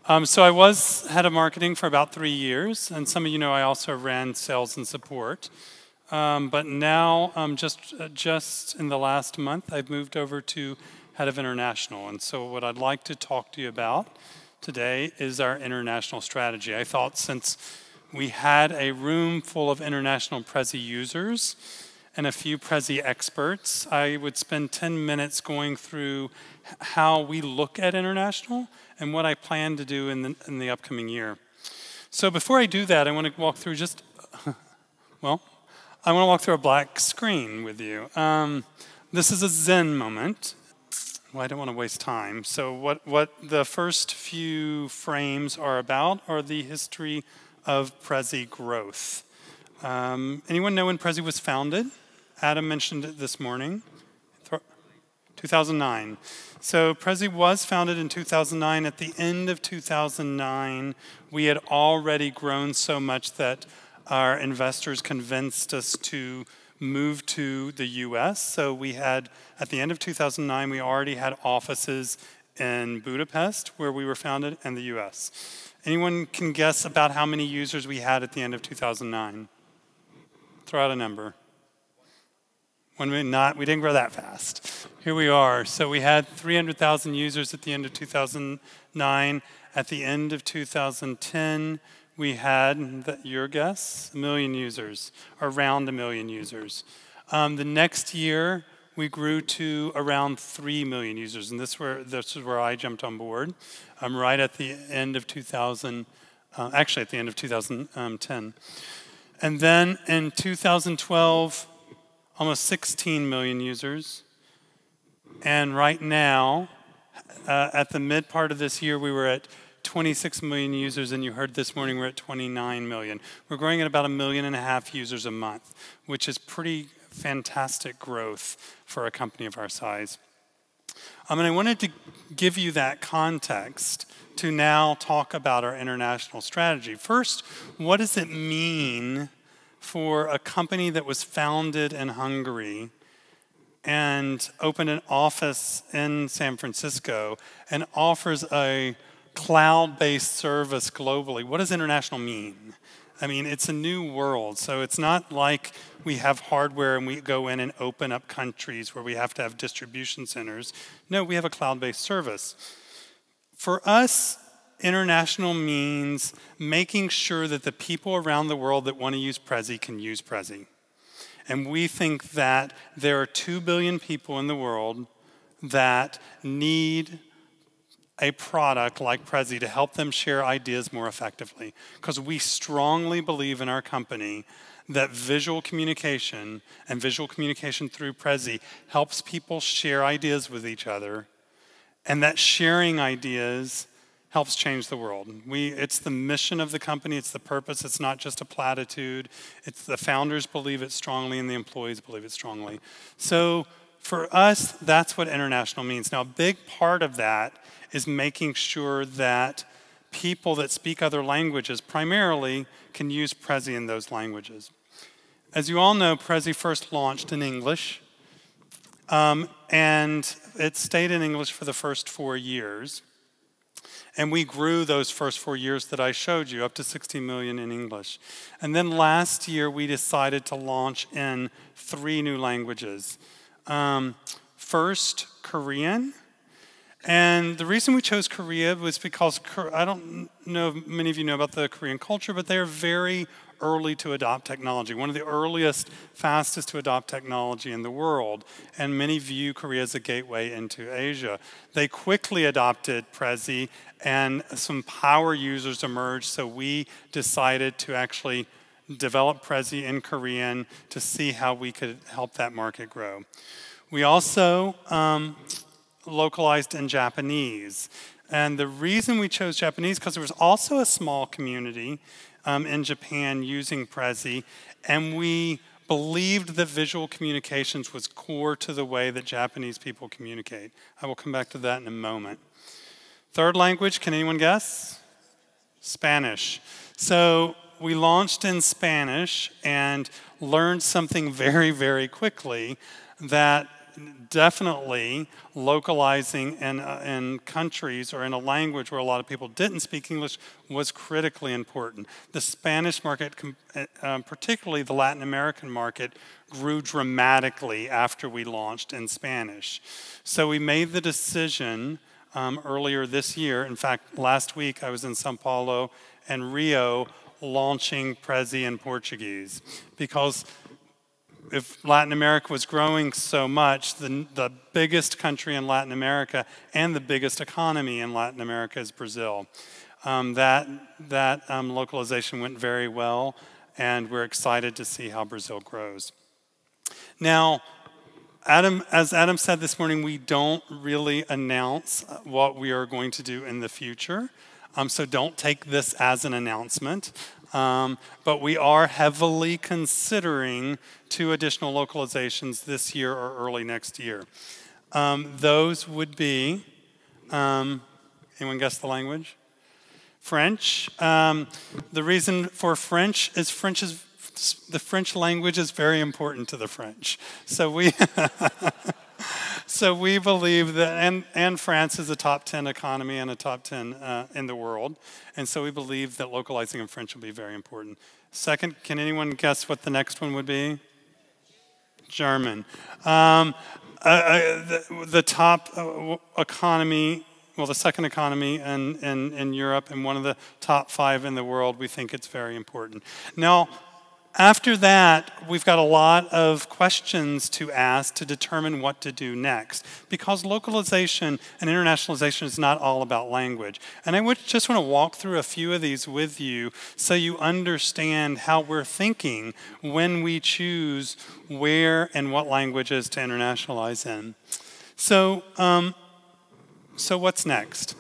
So I was head of marketing for about 3 years, and some of you know I also ran sales and support. But now, just in the last month, I've moved over to head of international. And so what I'd like to talk to you about today is our international strategy. I thought since we had a room full of international Prezi users and a few Prezi experts, I would spend 10 minutes going through how we look at international and what I plan to do in the upcoming year. So before I do that, I want to walk through I want to walk through a black screen with you. This is a Zen moment. Well, I don't want to waste time. So what the first few frames are about are the history of Prezi growth. Anyone know when Prezi was founded? Adam mentioned it this morning. 2009. So Prezi was founded in 2009. At the end of 2009, we had already grown so much that our investors convinced us to move to the US. So we had, at the end of 2009, we already had offices in Budapest, where we were founded, and the US. Anyone can guess about how many users we had at the end of 2009? Throw out a number. We didn't grow that fast. Here we are. So we had 300,000 users at the end of 2009. At the end of 2010, we had, your guess, 1 million users, around 1 million users. The next year, we grew to around 3 million users, and this is where I jumped on board, right at the end of 2010. And then in 2012, almost 16 million users. And right now, at the mid part of this year, we were at 26 million users, and you heard this morning we're at 29 million. We're growing at about 1.5 million users a month, which is pretty fantastic growth for a company of our size. And I wanted to give you that context to now talk about our international strategy. First, what does it mean for a company that was founded in Hungary and opened an office in San Francisco and offers a cloud-based service globally? What does international mean? I mean, it's a new world, so it's not like we have hardware and we go in and open up countries where we have to have distribution centers. No, we have a cloud-based service. For us, international means making sure that the people around the world that want to use Prezi can use Prezi. And we think that there are 2 billion people in the world that need a product like Prezi to help them share ideas more effectively. Because we strongly believe in our company that visual communication and visual communication through Prezi helps people share ideas with each other, and that sharing ideas helps change the world. It's the mission of the company, it's the purpose, it's not just a platitude. It's the founders believe it strongly and the employees believe it strongly. So for us, that's what international means. Now, a big part of that is making sure that people that speak other languages primarily can use Prezi in those languages. As you all know, Prezi first launched in English, and it stayed in English for the first 4 years. And we grew those first 4 years that I showed you up to 60 million in English. And then last year, we decided to launch in 3 new languages. First, Korean. And the reason we chose Korea was because I don't know if many of you know about the Korean culture, but they're very early to adopt technology. One of the earliest, fastest to adopt technology in the world. And many view Korea as a gateway into Asia. They quickly adopted Prezi, and some power users emerged, so we decided to actually develop Prezi in Korean to see how we could help that market grow. We also localized in Japanese. And the reason we chose Japanese, because there was also a small community in Japan using Prezi, and we believed that visual communications was core to the way that Japanese people communicate. I will come back to that in a moment. Third language, can anyone guess? Spanish. So we launched in Spanish and learned something very, very quickly, that definitely localizing in countries or in a language where a lot of people didn't speak English was critically important. The Spanish market, particularly the Latin American market, grew dramatically after we launched in Spanish. So we made the decision earlier this year. In fact, last week I was in São Paulo and Rio launching Prezi in Portuguese, because if Latin America was growing so much, the biggest country in Latin America and the biggest economy in Latin America is Brazil. That localization went very well, and we're excited to see how Brazil grows. Now, as Adam said this morning, we don't really announce what we are going to do in the future. So don't take this as an announcement. But we are heavily considering 2 additional localizations this year or early next year. Those would be, anyone guess the language? French. The reason for French is the French language is very important to the French. So we so we believe that, and France is a top 10 economy and a top 10 in the world. And so we believe that localizing in French will be very important. Second, can anyone guess what the next one would be? German. The top economy, well, the second economy in Europe and one of the top 5 in the world, we think it's very important. Now, after that, we've got a lot of questions to ask to determine what to do next, because localization and internationalization is not all about language. And I just want to walk through a few of these with you so you understand how we're thinking when we choose where and what languages to internationalize in. So what's next?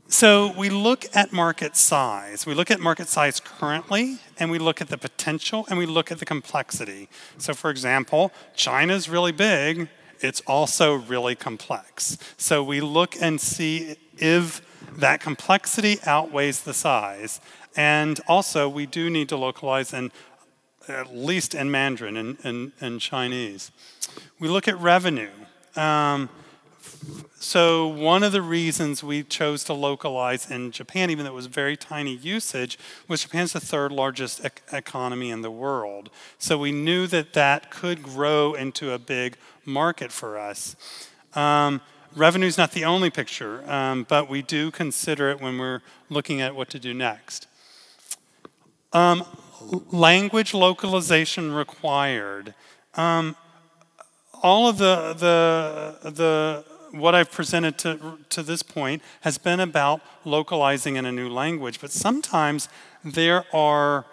So we look at market size. We look at market size currently, and we look at the potential, and we look at the complexity. So for example, China's really big. It's also really complex. So we look and see if that complexity outweighs the size. And also, we do need to localize in, at least in Mandarin and Chinese. We look at revenue. So one of the reasons we chose to localize in Japan, even though it was very tiny usage, was Japan's the 3rd largest economy in the world. So we knew that that could grow into a big market for us. Revenue is not the only picture, but we do consider it when we're looking at what to do next. Language localization required. All of what I've presented to this point has been about localizing in a new language, but sometimes there are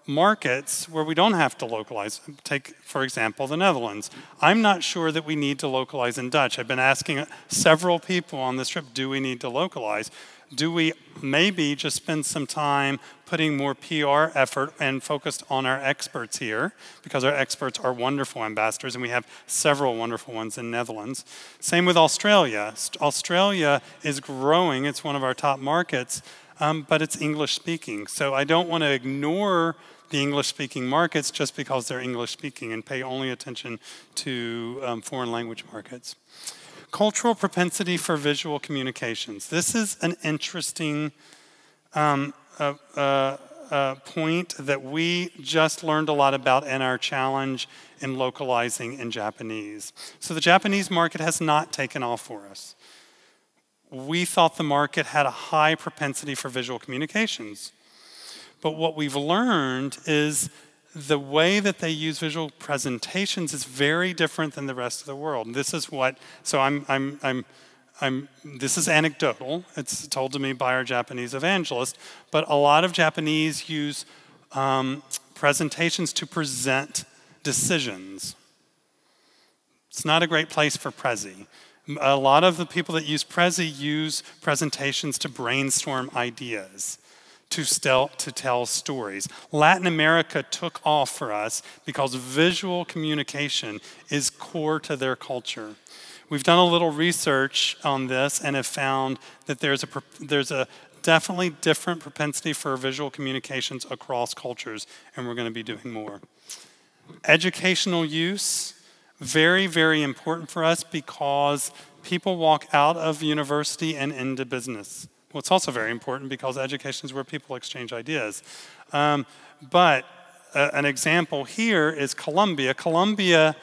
markets where we don't have to localize. Take, for example, the Netherlands. I'm not sure that we need to localize in Dutch. I've been asking several people on this trip, do we need to localize? Do we maybe just spend some time putting more PR effort and focused on our experts here, because our experts are wonderful ambassadors, and we have several wonderful ones in Netherlands. Same with Australia. Australia is growing. It's one of our top markets, but it's English speaking. So I don't want to ignore the English speaking markets just because they're English speaking and pay only attention to foreign language markets. Cultural propensity for visual communications. This is an interesting point that we just learned a lot about in our challenge in localizing in Japanese. So the Japanese market has not taken off for us. We thought the market had a high propensity for visual communications. But what we've learned is the way that they use visual presentations is very different than the rest of the world. And this is what, so this is anecdotal. It's told to me by our Japanese evangelist, but a lot of Japanese use presentations to present decisions. It's not a great place for Prezi. A lot of the people that use Prezi use presentations to brainstorm ideas, to tell stories. Latin America took off for us because visual communication is core to their culture. We've done a little research on this and have found that there's a definitely different propensity for visual communications across cultures, and we're going to be doing more. Educational use. Very, very important for us because people walk out of university and into business. Well, it's also very important because education is where people exchange ideas. But an example here is Colombia. Colombia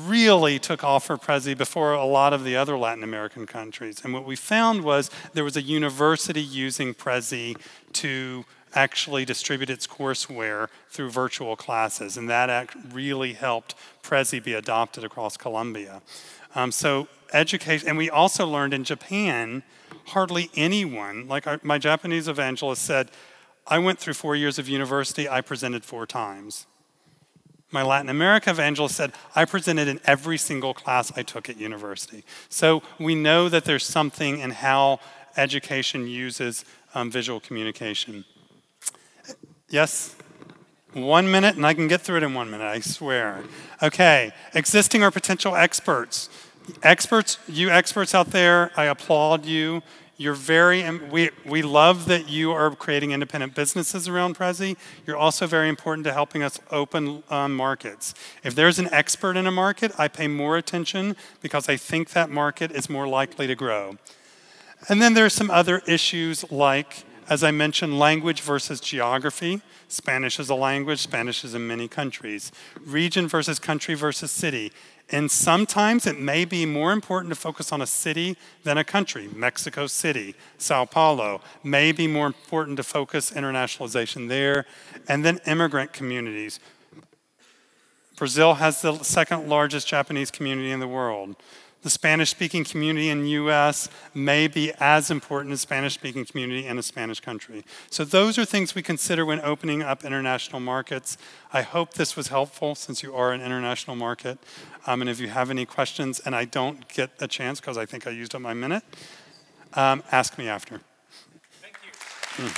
really took off for Prezi before a lot of the other Latin American countries. And what we found was there was a university using Prezi to actually distribute its courseware through virtual classes. And that really helped Prezi be adopted across Colombia. So education, and we also learned in Japan, hardly anyone, like my Japanese evangelist said, I went through 4 years of university, I presented 4 times. My Latin America evangelist said, I presented in every single class I took at university. So we know that there's something in how education uses visual communication. Yes? 1 minute, and I can get through it in 1 minute, I swear. Okay, existing or potential experts. You experts out there, I applaud you. You're we love that you are creating independent businesses around Prezi. You're also very important to helping us open markets. If there's an expert in a market, I pay more attention because I think that market is more likely to grow. And then there's some other issues like, as I mentioned, language versus geography. Spanish is a language, Spanish is in many countries. Region versus country versus city. And sometimes it may be more important to focus on a city than a country. Mexico City, Sao Paulo, may be more important to focus internationalization there. And then immigrant communities. Brazil has the second largest Japanese community in the world. The Spanish-speaking community in the US may be as important as Spanish-speaking community in a Spanish country. So those are things we consider when opening up international markets. I hope this was helpful since you are an international market. And if you have any questions and I don't get a chance because I think I used up my minute, ask me after. Thank you.